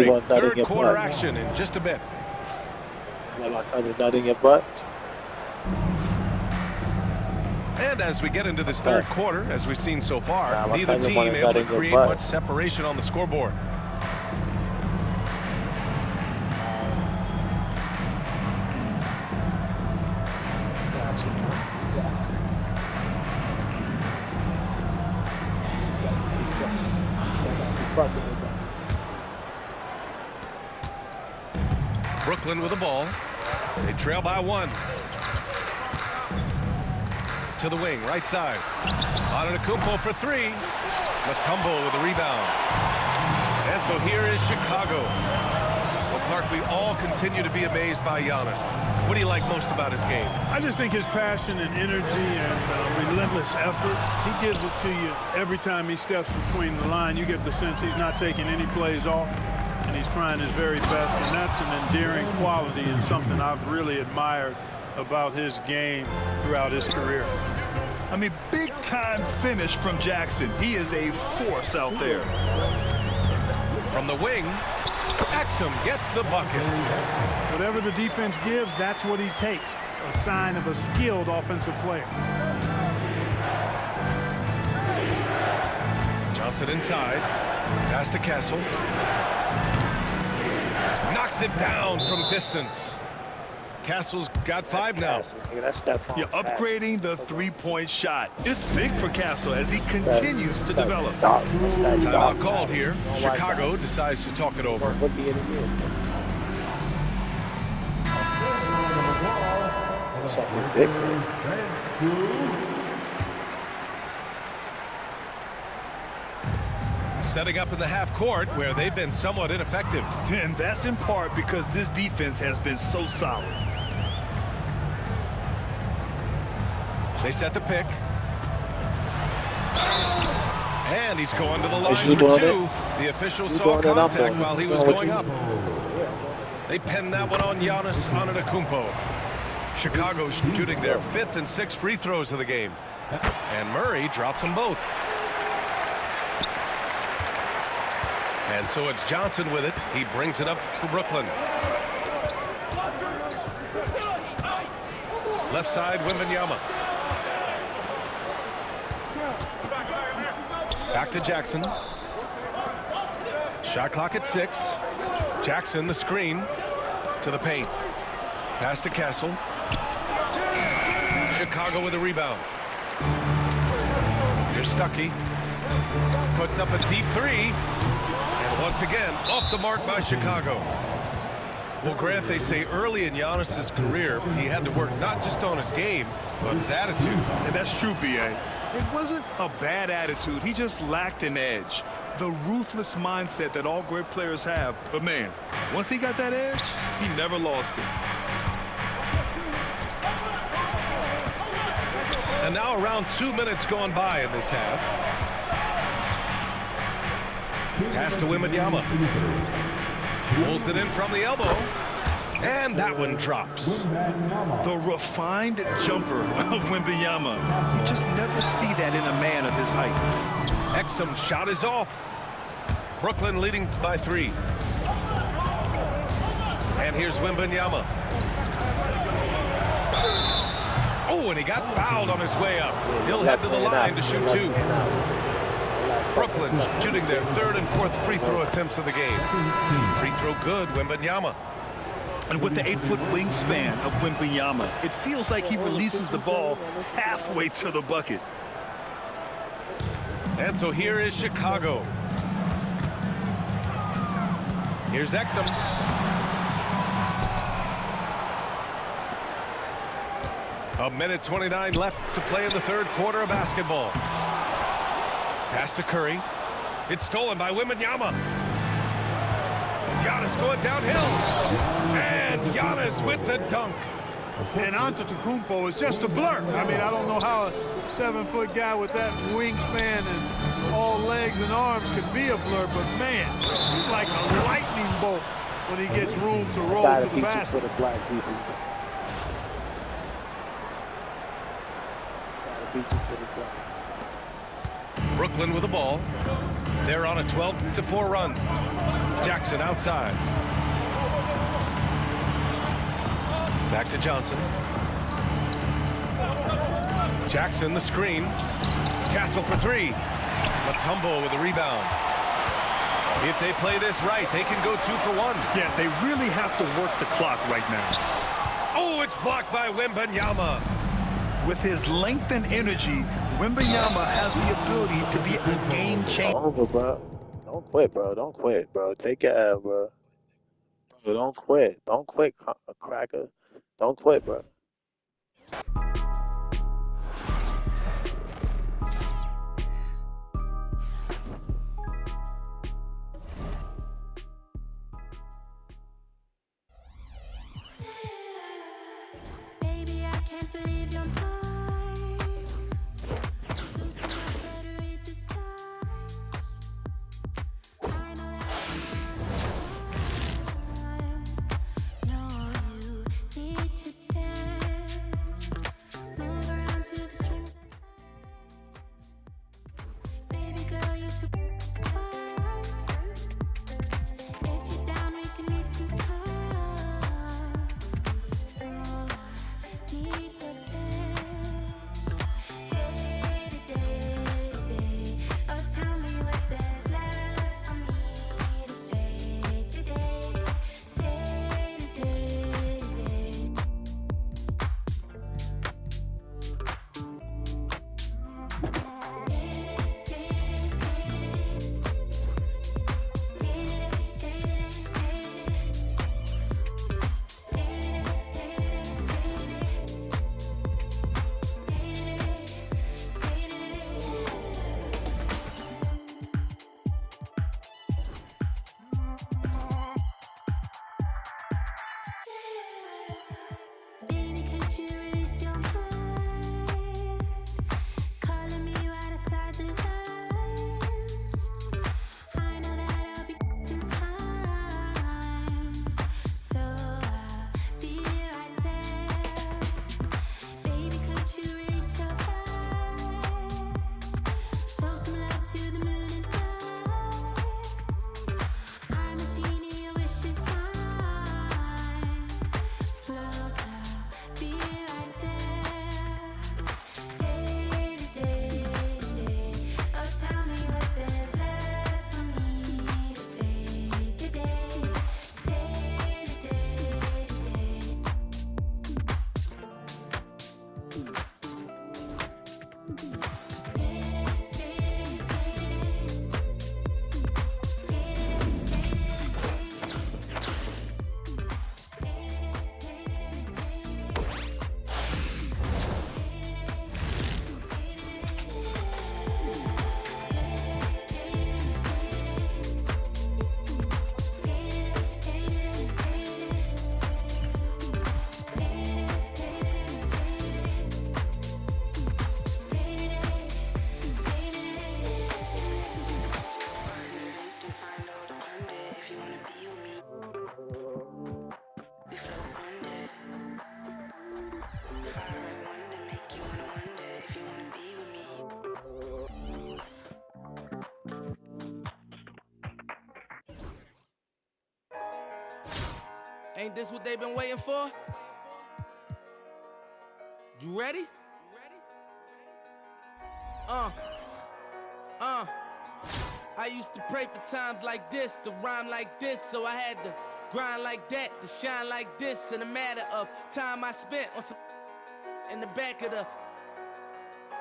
break. Third quarter action in just a bit. And as we get into this third quarter, as we've seen so far, neither team able to create much separation on the scoreboard. Brooklyn with the ball. They trail by 1. To the wing, right side. Antetokounmpo for 3. Mutombo with the rebound. And so here is Chicago. Well, Clark, we all continue to be amazed by Giannis. What do you like most about his game? I just think his passion and energy and relentless effort. He gives it to you every time he steps between the line. You get the sense he's not taking any plays off, and he's trying his very best, and that's an endearing quality and something I've really admired about his game throughout his career. I mean, big-time finish from Jackson. He is a force out there. From the wing, Exum gets the bucket. Whatever the defense gives, that's what he takes. A sign of a skilled offensive player. Johnson inside. Pass to Castle. Knocks it down from distance. Castle's got 5 now. You're upgrading the three-point shot. It's big for Castle as he continues to develop. Timeout called here. Chicago decides to talk it over. Setting up in the half court where they've been somewhat ineffective. And that's in part because this defense has been so solid. They set the pick. And he's going to the line for 2. The official saw contact while he was going up. They pinned that one on Giannis Antetokounmpo. Chicago shooting their 5th and 6th free throws of the game. And Murray drops them both. And so it's Johnson with it. He brings it up for Brooklyn. Left side, Wembanyama. Back to Jackson. Shot clock at 6. Jackson, the screen to the paint. Pass to Castle. Chicago with a rebound. Here's Stuckey. Puts up a deep 3. And once again, off the mark by Chicago. Well, Grant, they say early in Giannis's career, he had to work not just on his game, but his attitude. And that's true, B.A. It wasn't a bad attitude. He just lacked an edge. The ruthless mindset that all great players have. But, man, once he got that edge, he never lost it. And now around 2 minutes gone by in this half. Pass to Wembanyama. Pulls it in from the elbow. And that one drops. The refined jumper of Wembanyama. You just never see that in a man of his height. Exum shot is off. Brooklyn leading by 3. And here's Wembanyama. Oh, and he got fouled on his way up. He'll head to the line to shoot 2. Brooklyn shooting their 3rd and 4th free throw attempts of the game. Free throw good, Wembanyama. And with the 8-foot wingspan of Wembanyama, it feels like he releases the ball halfway to the bucket. And so here is Chicago. Here's Exum. A minute 29 left to play in the 3rd quarter of basketball. Pass to Curry. It's stolen by Wembanyama. Giannis going downhill. And Giannis with the dunk. And Antetokounmpo is just a blur. I mean, I don't know how a 7-foot guy with that wingspan and all legs and arms could be a blur, but man, he's like a lightning bolt when he gets room to roll to the basket. Brooklyn with the ball. They're on a 12-4 run. Jackson outside. Back to Johnson. Jackson, the screen. Castle for three. Mutombo with a rebound. If they play this right, they can go 2 for 1. Yeah, they really have to work the clock right now. Oh, it's blocked by Wembanyama. With his length and energy, Wembanyama has the ability to be a game changer. Over, bro. Don't quit, bro. Don't quit, bro. Take your L, bro. So don't quit. Don't quit, cracker. Don't quit, bro. Baby, I can't believe you're mine. Looking up better read the signs. I know that I'm no, you need to dance. Move around to the strings. Baby girl, you're super fine. If you're down, we can meet some time. Need your dance. Day to day. Oh, tell me what there's left for me to say today. Day to day. Baby, could you release your mind? Calling me right outside the lines. I know that I'll be sometimes, so I'll be right there. Baby, could you release your thoughts? Show some love to the moon and nights. I'm a genie, your wish is mine. Flow girl, be right there. Day to day. Oh, tell me what there's left for me to say today. Day to Ain't this what they've been waiting for? You ready? I used to pray for times like this, to rhyme like this, so I had to grind like that, to shine like this. In a matter of time I spent on some in the back of the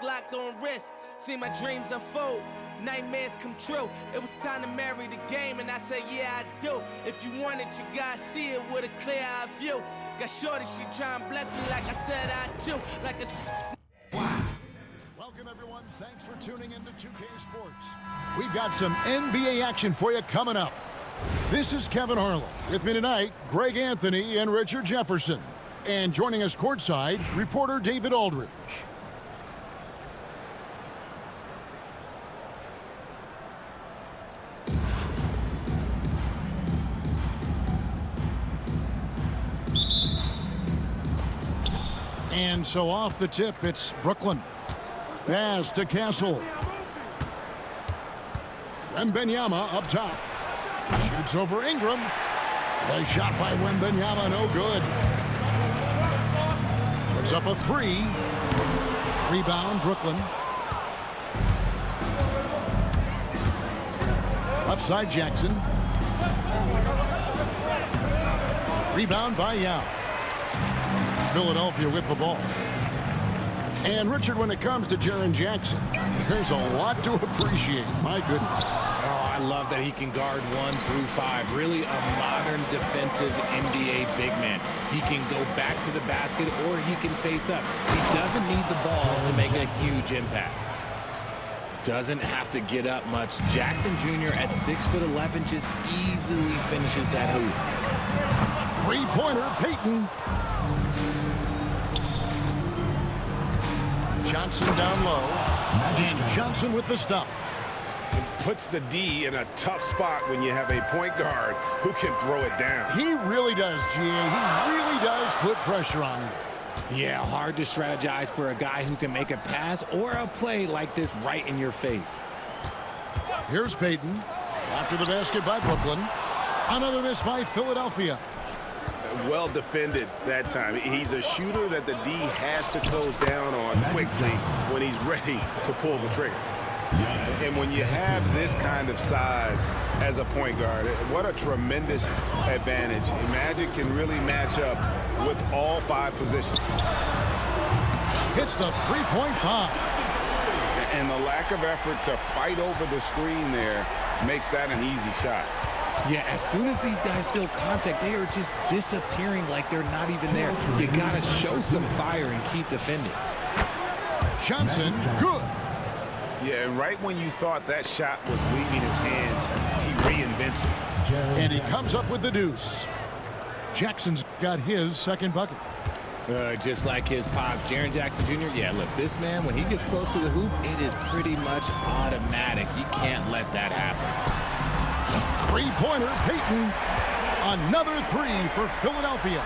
locked on wrist, see my dreams unfold, nightmares come true. It was time to marry the game, and I said, yeah, I do. If you want it, you gotta see it with a clear eye view. Got shorty, she try and bless me like I said I do. Like a Welcome, everyone. Thanks for tuning into 2K Sports. We've got some NBA action for you coming up. This is Kevin Harlan. With me tonight, Greg Anthony and Richard Jefferson. And joining us courtside, reporter David Aldridge. And so off the tip, it's Brooklyn. Pass to Castle. Wembanyama up top. Shoots It's over Ingram. The shot by Wembanyama, no good. Puts up a 3. Rebound, Brooklyn. Left side, Jackson. Rebound by Yao. Philadelphia with the ball. And Richard, when it comes to Jaren Jackson, there's a lot to appreciate. My goodness. Oh, I love that he can guard 1 through 5. Really a modern defensive NBA big man. He can go back to the basket or he can face up. He doesn't need the ball to make a huge impact. Doesn't have to get up much. Jackson Jr. at 6'11" just easily finishes that hoop. Three-pointer, Payton. Johnson down low. And Johnson with the stuff. It puts the D in a tough spot when you have a point guard who can throw it down. He really does, GA. He really does put pressure on you. Yeah, hard to strategize for a guy who can make a pass or a play like this right in your face. Here's Payton. After the basket by Brooklyn. Another miss by Philadelphia. Well defended that time. He's a shooter that the D has to close down on quickly when he's ready to pull the trigger. And when you have this kind of size as a point guard, what a tremendous advantage. Magic can really match up with all 5 positions. Hits the three-point bomb. And the lack of effort to fight over the screen there makes that an easy shot. Yeah, as soon as these guys feel contact, they are just disappearing like they're not even there. You got to show some fire and keep defending. Johnson, good. Yeah, and right when you thought that shot was leaving his hands, he reinvents it. And he comes up with the deuce. Jackson's got his second bucket. Just like his pops, Jaren Jackson Jr. Yeah, look, this man, when he gets close to the hoop, it is pretty much automatic. You can't let that happen. Three-pointer, Payton. Another 3 for Philadelphia.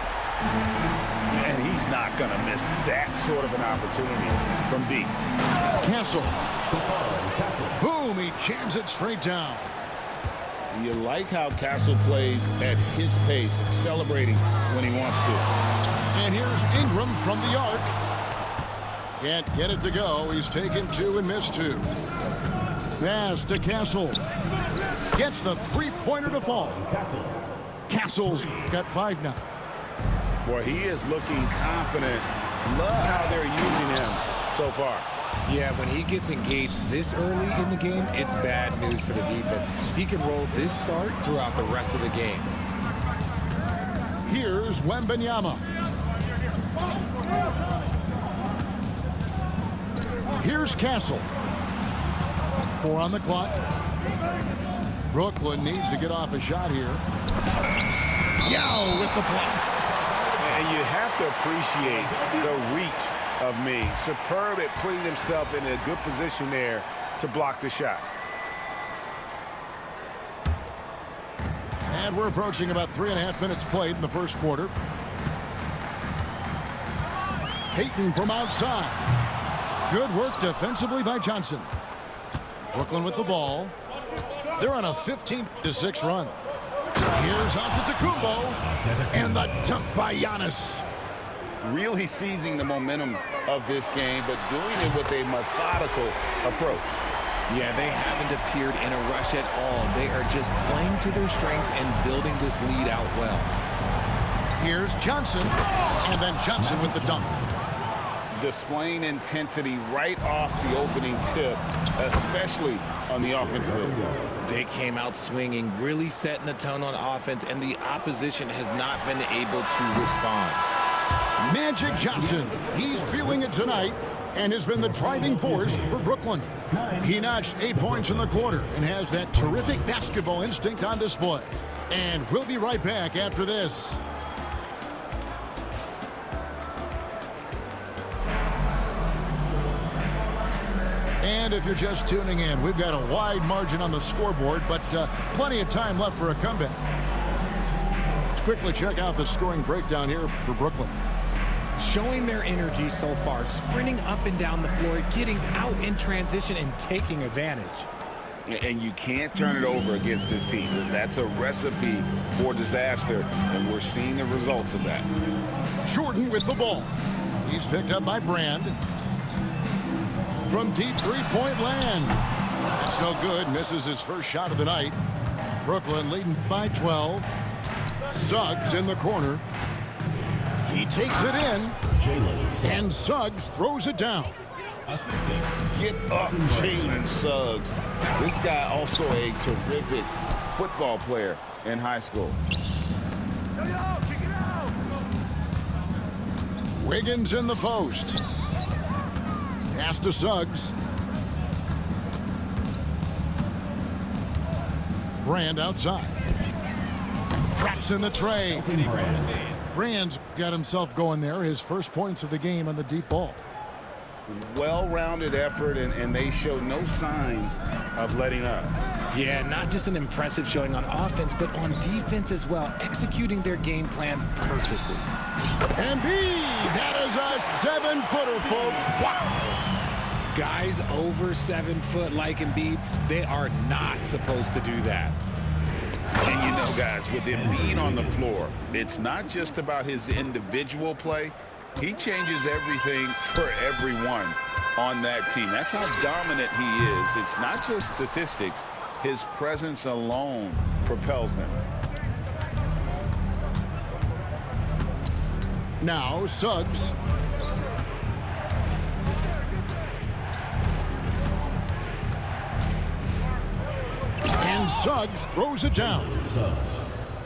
And he's not going to miss that sort of an opportunity from deep. Castle. Boom, he jams it straight down. You like how Castle plays at his pace, celebrating when he wants to. And here's Ingram from the arc. Can't get it to go. He's taken 2 and missed 2. Pass to Castle. Gets the three-pointer to fall. Castle's got 5 now. Boy, he is looking confident. Love how they're using him so far. Yeah, when he gets engaged this early in the game, it's bad news for the defense. He can roll this start throughout the rest of the game. Here's Wembanyama. Here's Castle. 4 on the clock. Brooklyn needs to get off a shot here. Yao with the block. And you have to appreciate the reach of me. Superb at putting himself in a good position there to block the shot. And we're approaching about 3.5 minutes played in the first quarter. Payton from outside. Good work defensively by Johnson. Brooklyn with the ball. They're on a 15-6 run. Here's Antetokounmpo. And the dunk by Giannis. Really seizing the momentum of this game, but doing it with a methodical approach. Yeah, they haven't appeared in a rush at all. They are just playing to their strengths and building this lead out well. Here's Johnson. And then Johnson with the dunk. Displaying intensity right off the opening tip, especially on the offensive end. They came out swinging, really setting the tone on offense, and the opposition has not been able to respond. Magic Johnson, he's feeling it tonight and has been the driving force for Brooklyn. He notched 8 points in the quarter and has that terrific basketball instinct on display. And we'll be right back after this. And if you're just tuning in, we've got a wide margin on the scoreboard, but plenty of time left for a comeback. Let's quickly check out the scoring breakdown here for Brooklyn. Showing their energy so far, sprinting up and down the floor, getting out in transition and taking advantage. And you can't turn it over against this team. That's a recipe for disaster, and we're seeing the results of that. Jordan with the ball. He's picked up by Brand. From deep three-point land. That's no good. Misses his first shot of the night. Brooklyn leading by 12. Suggs in the corner. He takes it in. And Suggs throws it down. Get up, Jalen Suggs. This guy also a terrific football player in high school. Wiggins in the post. Pass to Suggs. Brand outside. Traps in the tray. Brand's got himself going there. His first points of the game on the deep ball. Well-rounded effort, and they show no signs of letting up. Yeah, not just an impressive showing on offense, but on defense as well, executing their game plan perfectly. Embiid, that is a 7-footer, folks. Wow. Guys over 7 foot like Embiid, they are not supposed to do that. And you know, guys, with Embiid on the floor, it's not just about his individual play. He changes everything for everyone on that team. That's how dominant he is. It's not just statistics. His presence alone propels them. Now Suggs. And Suggs throws it down.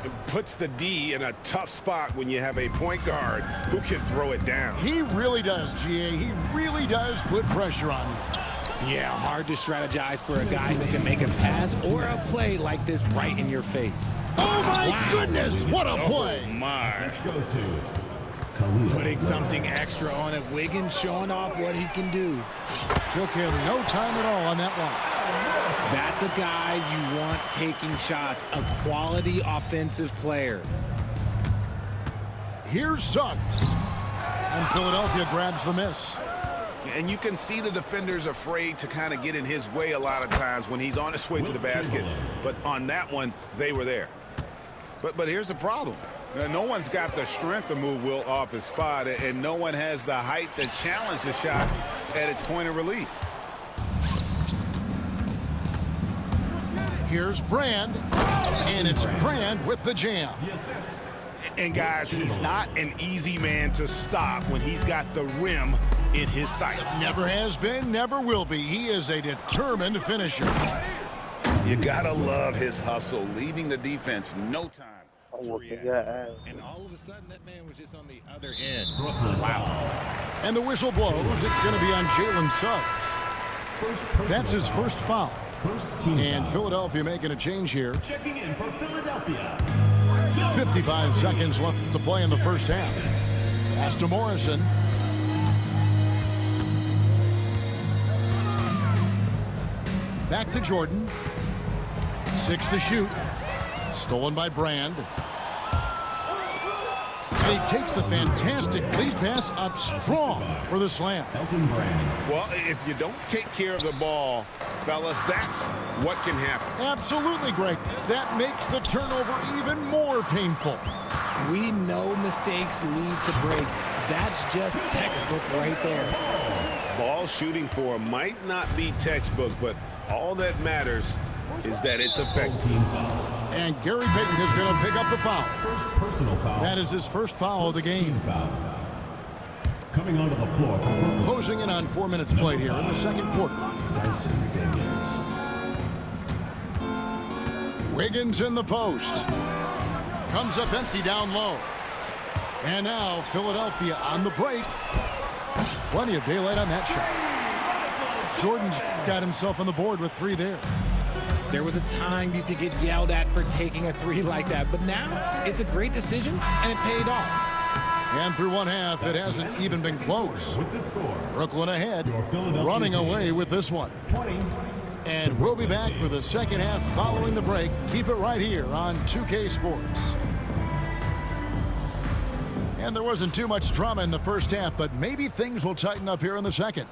It puts the D in a tough spot when you have a point guard who can throw it down. He really does, GA. He really does put pressure on you. Yeah, hard to strategize for a guy who can make a pass or a play like this right in your face. Oh, my goodness. What a play. Oh, my. Putting something extra on it. Wiggins showing off what he can do. Took him no time at all on that one. That's a guy you want taking shots, a quality offensive player. Here's Suggs. And Philadelphia grabs the miss. And you can see the defenders afraid to kind of get in his way a lot of times when he's on his way to the basket. But on that one, they were there. But here's the problem. No one's got the strength to move Wilt off his spot, and no one has the height to challenge the shot at its point of release. Here's Brand, and it's Brand with the jam. And guys, he's not an easy man to stop when he's got the rim in his sights. Never has been, never will be. He is a determined finisher. You gotta love his hustle, leaving the defense no time to react. And all of a sudden, that man was just on the other end. Wow. And the whistle blows. It's going to be on Jalen Suggs. That's his first foul. And Philadelphia making a change here. Checking in for Philadelphia. 55 seconds left to play in the first half. Pass to Morrison. Back to Jordan. 6 to shoot. Stolen by Brand. And he takes the fantastic lead pass up strong for the slam. Well, if you don't take care of the ball, fellas, that's what can happen. Absolutely, Greg. That makes the turnover even more painful. We know mistakes lead to breaks. That's just textbook right there. Ball shooting for him might not be textbook, but all that matters is that it's effective. And Gary Payton is going to pick up the foul. First personal foul. That is his first foul of the game. Coming onto the floor. Closing in on 4 minutes played here in the second quarter. Wiggins in the post. Comes up empty down low. And now Philadelphia on the break. Plenty of daylight on that shot. Jordan's got himself on the board with 3 there. There was a time you could get yelled at for taking a 3 like that, but now it's a great decision, and it paid off. And through one half, it hasn't even been close. Brooklyn ahead, running away with this one. And we'll be back for the second half following the break. Keep it right here on 2K Sports. And there wasn't too much drama in the first half, but maybe things will tighten up here in the second.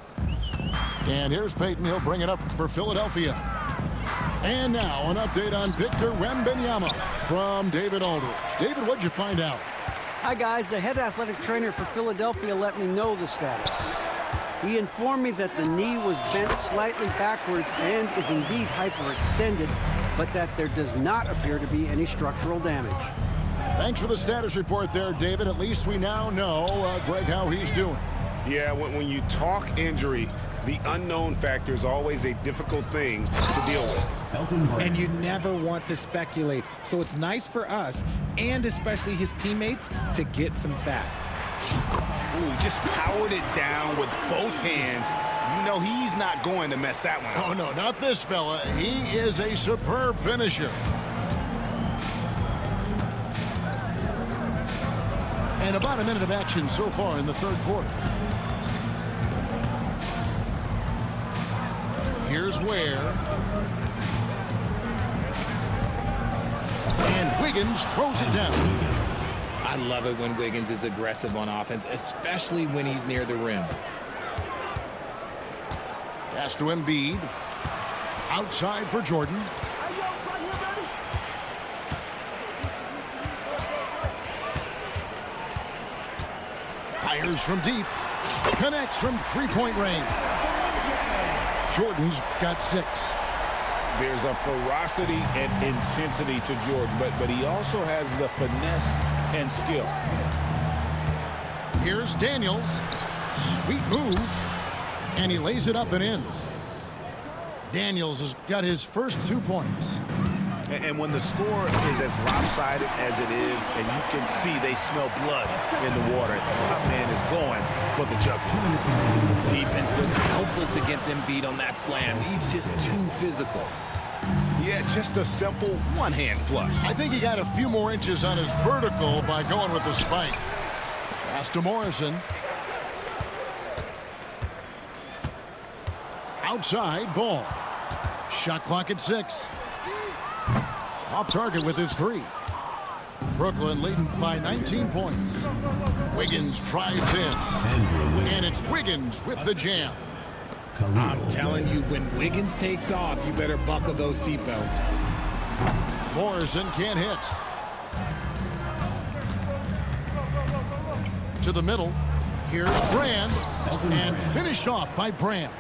And here's Payton. He'll bring it up for Philadelphia. And now an update on Victor Wembanyama from David Aldridge. David, what'd you find out? Hi, guys. The head athletic trainer for Philadelphia let me know the status. He informed me that the knee was bent slightly backwards and is indeed hyperextended, but that there does not appear to be any structural damage. Thanks for the status report there, David. At least we now know, Greg, how he's doing. Yeah, when you talk injury, the unknown factor is always a difficult thing to deal with. And you never want to speculate. So it's nice for us, and especially his teammates, to get some facts. Ooh, just powered it down with both hands. You know he's not going to mess that one up. Oh, no, not this fella. He is a superb finisher. And about a minute of action so far in the third quarter. Here's Ware. And Wiggins throws it down. I love it when Wiggins is aggressive on offense, especially when he's near the rim. Pass to Embiid. Outside for Jordan. Fires from deep. Connects from three-point range. Jordan's got 6. There's a ferocity and intensity to Jordan, but he also has the finesse and skill. Here's Daniels. Sweet move. And he lays it up and in. Daniels has got his first 2 points. And when the score is as lopsided as it is, and you can see they smell blood in the water, that man is going for the jugular. Defense looks helpless against Embiid on that slam. He's just too physical. Yeah, just a simple one-hand flush. I think he got a few more inches on his vertical by going with the spike. Pass to Morrison. Outside, ball. Shot clock at 6. Off target with his 3. Brooklyn leading by 19 points. Wiggins drives in. And it's Wiggins with the jam. I'm telling you, when Wiggins takes off, you better buckle those seatbelts. Morrison can't hit. To the middle. Here's Brand. And finished off by Brand.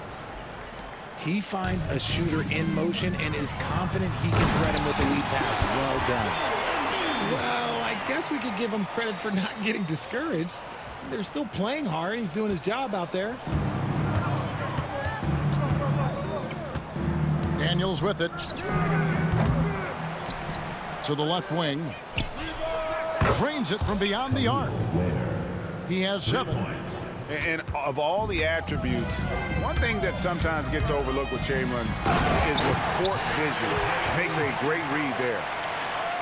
He finds a shooter in motion and is confident he can thread him with the lead pass. Well done. Well, I guess we could give him credit for not getting discouraged. They're still playing hard. He's doing his job out there. Daniels with it. To the left wing. Drains it from beyond the arc. He has 7. And of all the attributes, one thing that sometimes gets overlooked with Chamberlain is the court vision. Makes a great read there.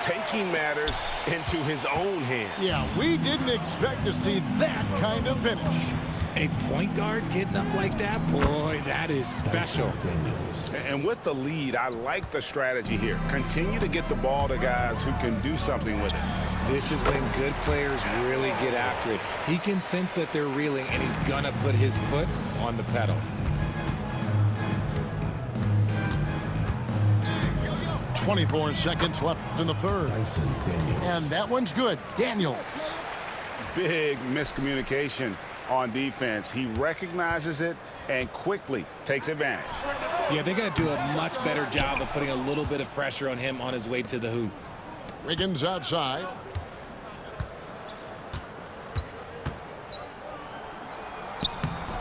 Taking matters into his own hands. Yeah, we didn't expect to see that kind of finish. A point guard getting up like that, boy, that is special. And with the lead, I like the strategy here. Continue to get the ball to guys who can do something with it. This is when good players really get after it. He can sense that they're reeling, and he's gonna put his foot on the pedal. 24 seconds left in the third. And that one's good. Daniels. Big miscommunication on defense. He recognizes it and quickly takes advantage. Yeah, they're going to do a much better job of putting a little bit of pressure on him on his way to the hoop. Wiggins outside.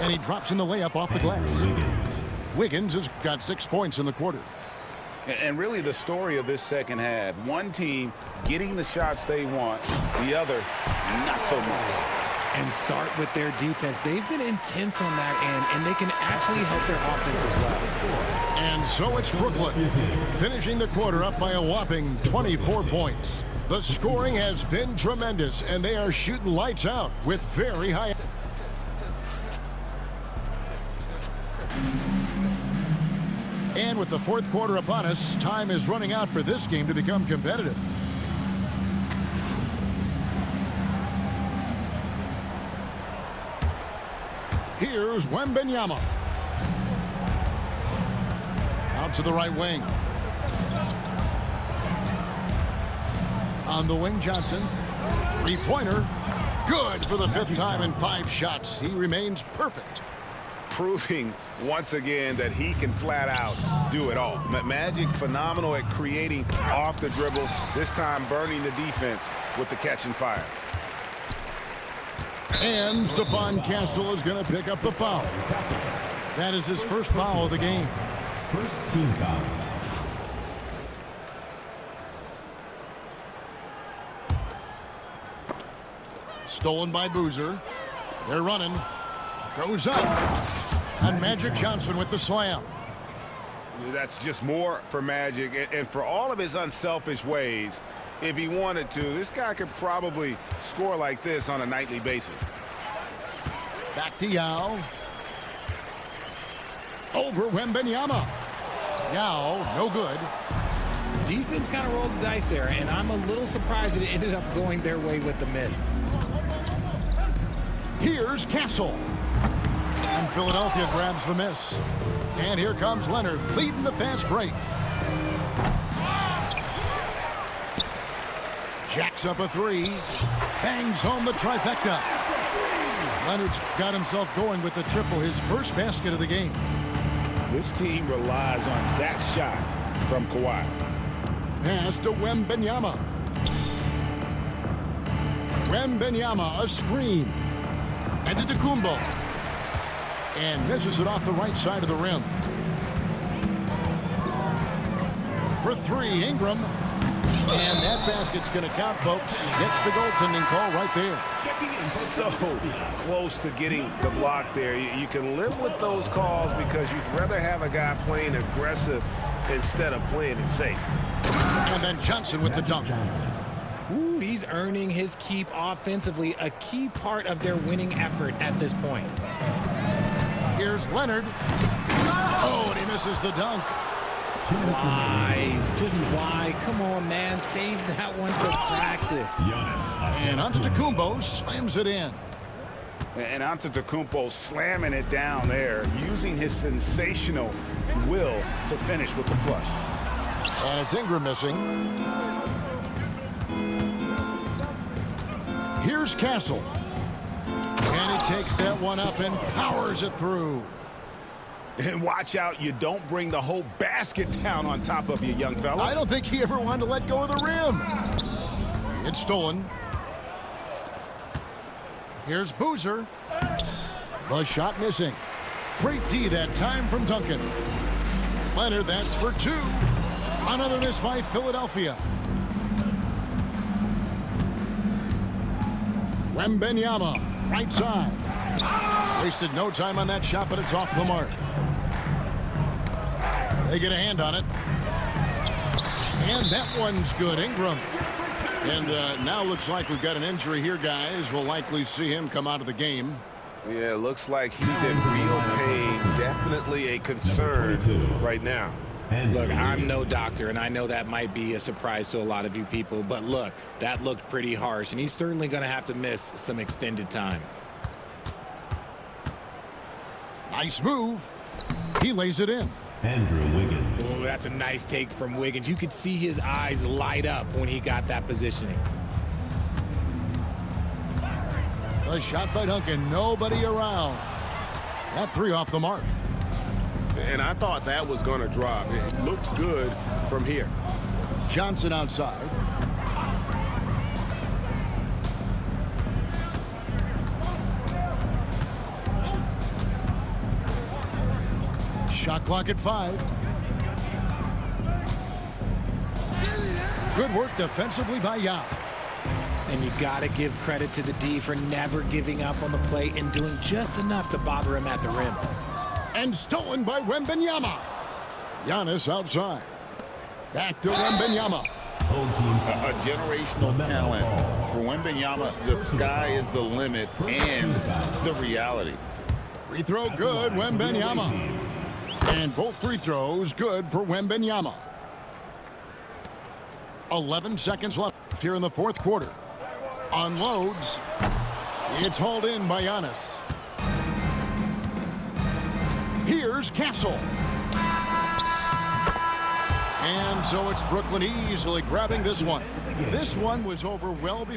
And he drops in the layup off the glass. Wiggins has got 6 points in the quarter. And really the story of this second half, one team getting the shots they want, the other not so much. And start with their defense. They've been intense on that end, and they can actually help their offense as well. And so it's Brooklyn, finishing the quarter up by a whopping 24 points. The scoring has been tremendous, and they are shooting lights out with very high. And with the fourth quarter upon us, time is running out for this game to become competitive. Here's Wembanyama. Out to the right wing. On the wing, Johnson. Three-pointer. Good for the 5th time in 5 shots. He remains perfect. Proving once again that he can flat out do it all. Magic phenomenal at creating off the dribble, this time burning the defense with the catch and fire. And Stephon Castle is going to pick up the foul. That is his first foul of the game. First team foul. Stolen by Boozer. They're running. Goes up. And Magic Johnson with the slam. That's just more for Magic. And for all of his unselfish ways, if he wanted to, this guy could probably score like this on a nightly basis. Back to Yao. Over Wembanyama. Yao, no good. Defense kind of rolled the dice there, and I'm a little surprised that it ended up going their way with the miss. Here's Castle. And Philadelphia grabs the miss. And here comes Leonard leading the fast break. Jacks up a 3. Bangs home the trifecta. Leonard's got himself going with the triple, his first basket of the game. This team relies on that shot from Kawhi. Pass to Wembanyama. Wembanyama, a screen. And to Tacumbo. And misses it off the right side of the rim. For 3, Ingram. And that basket's going to count, folks. Gets the goaltending call right there. So close to getting the block there. You can live with those calls because you'd rather have a guy playing aggressive instead of playing it safe. And then Johnson with the dunk. Ooh, he's earning his keep offensively, a key part of their winning effort at this point. Here's Leonard. Oh, and he misses the dunk. Why? Just why? Come on, man. Save that one for practice. And Antetokounmpo slams it in. And Antetokounmpo slamming it down there, using his sensational will to finish with the flush. And it's Ingram missing. Here's Castle. And he takes that one up and powers it through. And watch out, you don't bring the whole basket down on top of you, young fella. I don't think he ever wanted to let go of the rim. It's stolen. Here's Boozer. The shot missing. Great D that time from Duncan. Leonard, that's for 2. Another miss by Philadelphia. Wembanyama, right side. Wasted no time on that shot, but it's off the mark. They get a hand on it. And that one's good. Ingram. And now looks like we've got an injury here, guys. We'll likely see him come out of the game. Yeah, looks like he's in real pain. Definitely a concern right now. Look, I'm no doctor, and I know that might be a surprise to a lot of you people, but look, that looked pretty harsh, and he's certainly going to have to miss some extended time. Nice move. He lays it in. Andrew Wiggins. Oh, that's a nice take from Wiggins. You could see his eyes light up when he got that positioning. A shot by Duncan. Nobody around. That 3 off the mark. And I thought that was going to drop. It looked good from here. Johnson outside. Shot clock at 5. Good work defensively by Yao. And you got to give credit to the D for never giving up on the play and doing just enough to bother him at the rim. And stolen by Wembanyama. Giannis outside. Back to Wembanyama. A generational talent. For Wembanyama, the sky is the limit and the reality. Free throw good, Wembanyama. And both free throws good for Wembanyama. 11 seconds left here in the 4th quarter. Unloads. It's hauled in by Giannis. Here's Castle. And so it's Brooklyn easily grabbing this one. This one was over well before.